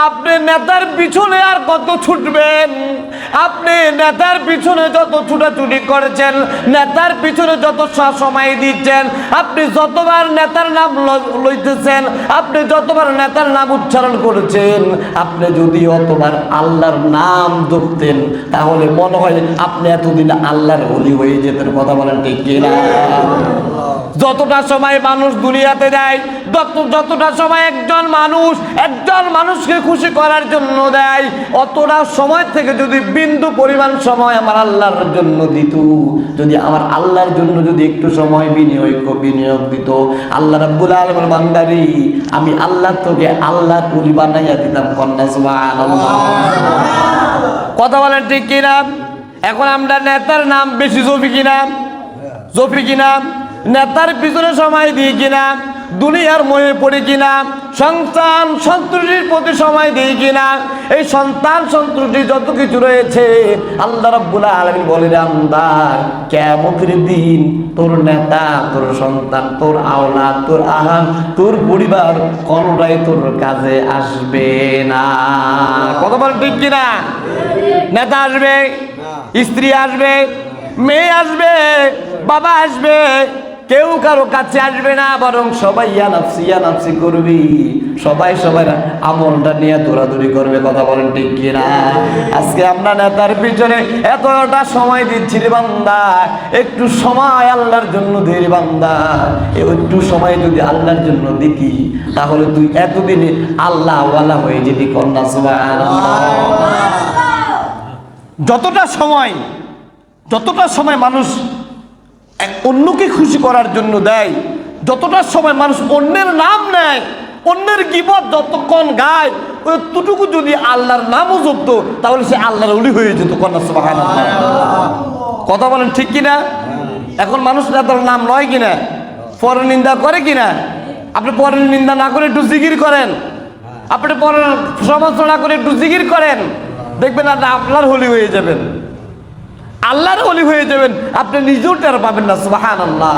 আপনি নেতার পিছনে আর কত ছুটবেন? আপনি নেতার পিছনে যত ছুটাছুটি করেছেন, নেতার পিছনে যত সময় দিচ্ছেন, আপনি যতবার নেতার নাম লইতেছেন, আপনি যতবার নেতার নাম উচ্চারণ করেছেন, আপনি যদি অতবার আল্লাহর নাম ধরতেন তাহলে মনে হয় আপনি এতদিন আল্লাহর ওলি হয়ে যেতেন। কথা বলেন ঠিক কিনা? যতটা সময় মানুষ দুনিয়াতে দেয়, যতটা সময় একজন মানুষকে খুশি করার জন্য দেয়, অতটা সময় থেকে যদি বিন্দু পরিমাণ সময় আমার আল্লাহর জন্য দিত, যদি আমার আল্লাহর জন্য যদি একটু সময় বিনিয়োগ দিত, আল্লাহ রাব্বুল আলামিন বান্দারি আমি আল্লাহ তোকে আল্লাহর ওলি বানাইয়া দিতাম। কন্যা সুবহানাল্লাহ। কথা বলেন ঠিক কিনা? এখন আমরা নেতার নাম বেশি জপি কিনা, নেতার পিছনে সময় দিই কিনা, দুনিয়ার মোহে পড়ি কিনা, সন্তান সন্তুষ্টির প্রতি সময় দিই কিনা, এই সন্তান সন্তুষ্টি যত কিছু রয়েছে আল্লাহ রাব্বুল আলামিন বলেন বান্দা কিয়ামতের দিন তোর নেতা, তোর সন্তান, তোর আওলাদ, তোর আহান, তোর পরিবার কোনটাই তোর কাজে আসবে না। কথা বলেন ঠিক কিনা? নেতা আসবে, স্ত্রী আসবে, মেয়ে আসবে, বাবা আসবে, কেউ কারো কাছে আসবে না, বরং সবাই ইয়া নাফসি করবি, সবাই সবার আমলটা নিয়ে দৌড়াদৌড়ি করবে। কথা বলেন ঠিক কিনা? আজকে আমরা নেতার পিছনে এতটা সময় দিচ্ছি রে বান্দা, একটু সময় আল্লাহর জন্য দে রে বান্দা। একটু সময় যদি আল্লাহর জন্য দিতি তাহলে তুই এতদিনে আল্লাহ ওয়ালা হয়ে যেতি। কন্যা সুবহানাল্লাহ। যতটা সময় মানুষ অন্যকে খুশি করার জন্য দেয়, যতটা সময় মানুষ অন্যের নাম নেয়, অন্যের গীবত যতক্ষণ গায়, ততটুকু যদি আল্লাহর নামও জপতো তাহলে সে আল্লাহর ওলি হয়ে যেত। কন্যা সুবহানাল্লাহ। কথা বলেন ঠিক কিনা? এখন মানুষ নেতার নাম নয় কিনা, পরের নিন্দা করে কিনা? আপনি পরের নিন্দা না করে একটু জিকির করেন, আপনি পরের সমালোচনা করে একটু জিকির করেন, দেখবেন আপনি আপনার ওলি হয়ে যাবেন, আল্লাহর ওলি হয়ে যাবেন, আপনি নিজেও টের পাবেন না। সুবহানাল্লাহ।